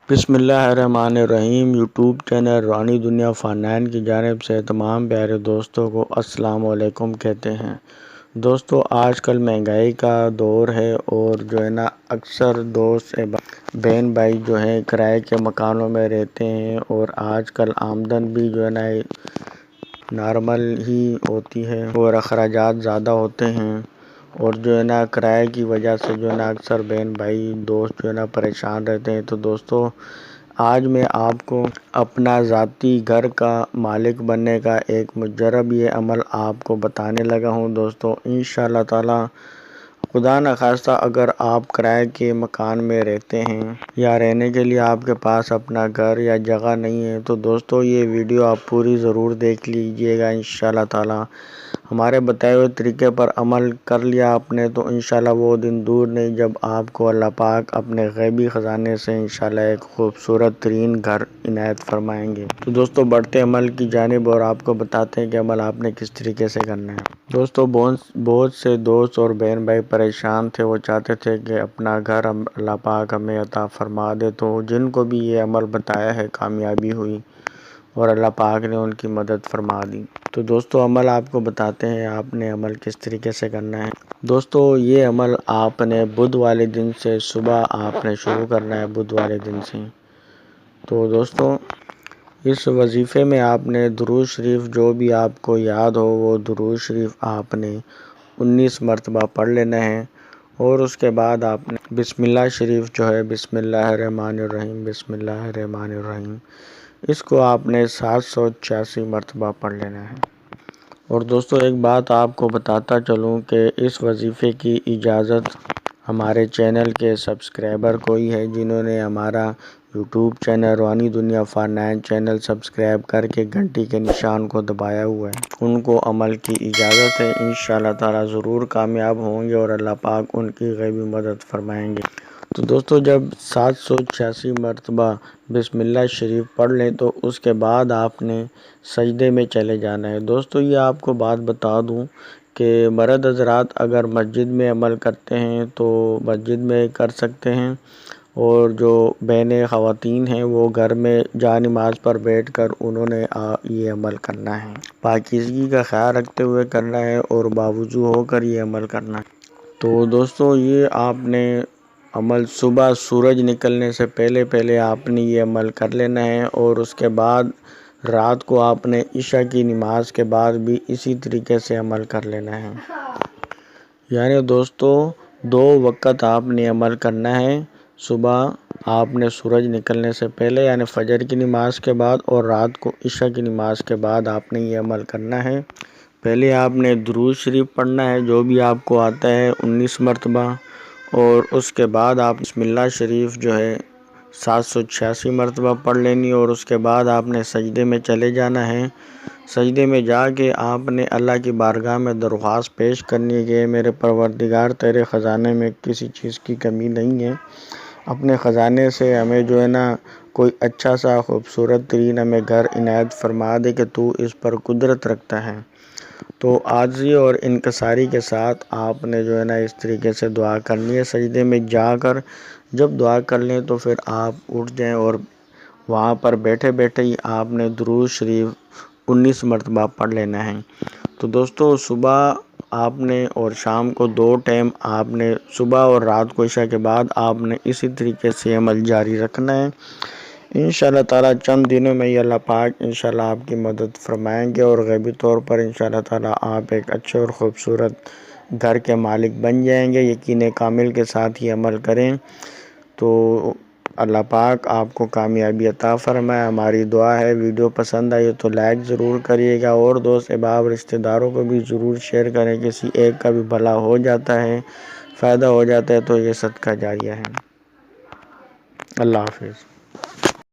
بسم اللہ الرحمن الرحیم۔ یوٹیوب چینل روحانی دنیا فنان کی جانب سے تمام پیارے دوستوں کو السلام علیکم کہتے ہیں۔ دوستو، آج کل مہنگائی کا دور ہے اور اکثر دوست بہن بھائی کرائے کے مکانوں میں رہتے ہیں اور آج کل آمدن بھی نارمل ہی ہوتی ہے اور اخراجات زیادہ ہوتے ہیں اور کرائے کی وجہ سے اکثر بہن بھائی دوست پریشان رہتے ہیں۔ تو دوستو، آج میں آپ کو اپنا ذاتی گھر کا مالک بننے کا ایک مجرب عمل آپ کو بتانے لگا ہوں۔ دوستو، انشاءاللہ تعالی خدا نخواستہ اگر آپ کرائے کے مکان میں رہتے ہیں یا رہنے کے لیے آپ کے پاس اپنا گھر یا جگہ نہیں ہے تو دوستو یہ ویڈیو آپ پوری ضرور دیکھ لیجئے گا۔ انشاءاللہ تعالی ہمارے بتائے ہوئے طریقے پر عمل کر لیا آپ نے تو انشاءاللہ وہ دن دور نہیں جب آپ کو اللہ پاک اپنے غیبی خزانے سے انشاءاللہ ایک خوبصورت ترین گھر عنایت فرمائیں گے۔ تو دوستو بڑھتے عمل کی جانب اور آپ کو بتاتے ہیں کہ عمل آپ نے کس طریقے سے کرنا ہے۔ دوستو، بہت سے دوست اور بہن بھائی پریشان تھے، وہ چاہتے تھے کہ اپنا گھر اللہ پاک ہمیں عطا فرما دے، تو جن کو بھی یہ عمل بتایا ہے کامیابی ہوئی اور اللہ پاک نے ان کی مدد فرما دی۔ تو دوستو عمل آپ کو بتاتے ہیں آپ نے عمل کس طریقے سے کرنا ہے۔ دوستو یہ عمل آپ نے بدھ والے دن سے صبح آپ نے شروع کرنا ہے، بدھ والے دن سے۔ تو دوستو اس وظیفے میں آپ نے درود شریف جو بھی آپ کو یاد ہو وہ درود شریف آپ نے 19 مرتبہ پڑھ لینا ہے اور اس کے بعد آپ نے بسم اللہ شریف بسم اللہ الرحمن الرحیم بسم اللہ الرحمن الرحیم، اس کو آپ نے 786 مرتبہ پڑھ لینا ہے۔ اور دوستو ایک بات آپ کو بتاتا چلوں کہ اس وظیفے کی اجازت ہمارے چینل کے سبسکرائبر کو ہی ہے، جنہوں نے ہمارا یوٹیوب چینل روحانی دنیا فنان چینل سبسکرائب کر کے گھنٹی کے نشان کو دبایا ہوا ہے، ان کو عمل کی اجازت ہے۔ انشاءاللہ تعالی ضرور کامیاب ہوں گے اور اللہ پاک ان کی غیبی مدد فرمائیں گے۔ تو دوستو جب 786 مرتبہ بسم اللہ شریف پڑھ لیں تو اس کے بعد آپ نے سجدے میں چلے جانا ہے۔ دوستو یہ آپ کو بات بتا دوں کہ مرد حضرات اگر مسجد میں عمل کرتے ہیں تو مسجد میں کر سکتے ہیں، اور جو بہنیں خواتین ہیں وہ گھر میں جا نماز پر بیٹھ کر انہوں نے یہ عمل کرنا ہے، پاکیزگی کا خیال رکھتے ہوئے کرنا ہے اور باوضو ہو کر یہ عمل کرنا ہے۔ تو دوستو یہ آپ نے عمل صبح سورج نکلنے سے پہلے آپ نے یہ عمل کر لینا ہے اور اس کے بعد رات کو آپ نے عشاء کی نماز کے بعد بھی اسی طریقے سے عمل کر لینا ہے۔ دوستو 2 وقت آپ نے عمل کرنا ہے، صبح آپ نے سورج نکلنے سے پہلے فجر کی نماز کے بعد اور رات کو عشاء کی نماز کے بعد آپ نے یہ عمل کرنا ہے۔ پہلے آپ نے درود شریف پڑھنا ہے جو بھی آپ کو آتا ہے 19 مرتبہ، اور اس کے بعد آپ بسم اللہ شریف 786 مرتبہ پڑھ لینی اور اس کے بعد آپ نے سجدے میں چلے جانا ہے۔ سجدے میں جا کے آپ نے اللہ کی بارگاہ میں درخواست پیش کرنی ہے کہ میرے پروردگار تیرے خزانے میں کسی چیز کی کمی نہیں ہے، اپنے خزانے سے ہمیں کوئی اچھا سا خوبصورت ترین ہمیں گھر عنایت فرما دے کہ تو اس پر قدرت رکھتا ہے۔ تو عاجزی اور انکساری کے ساتھ آپ نے اس طریقے سے دعا کرنی ہے سجدے میں جا کر۔ جب دعا کر لیں تو پھر آپ اٹھ جائیں اور وہاں پر بیٹھے بیٹھے ہی آپ نے درود شریف 19 مرتبہ پڑھ لینا ہے۔ تو دوستو صبح آپ نے اور شام کو 2 ٹائم آپ نے صبح اور رات کو عشاء کے بعد آپ نے اسی طریقے سے عمل جاری رکھنا ہے۔ انشاءاللہ تعالی چند دنوں میں اللہ پاک انشاءاللہ آپ کی مدد فرمائیں گے اور غیبی طور پر انشاءاللہ تعالی آپ ایک اچھے اور خوبصورت گھر کے مالک بن جائیں گے۔ یقین کامل کے ساتھ ہی عمل کریں تو اللہ پاک آپ کو کامیابی عطا فرمائے۔ ہماری دعا ہے ویڈیو پسند آئی تو لائک ضرور کریے گا اور دوست احباب رشتہ داروں کو بھی ضرور شیئر کریں، کسی ایک کا بھی بھلا ہو جاتا ہے، فائدہ ہو جاتا ہے تو یہ صدقہ جاریہ ہے۔ اللہ حافظ۔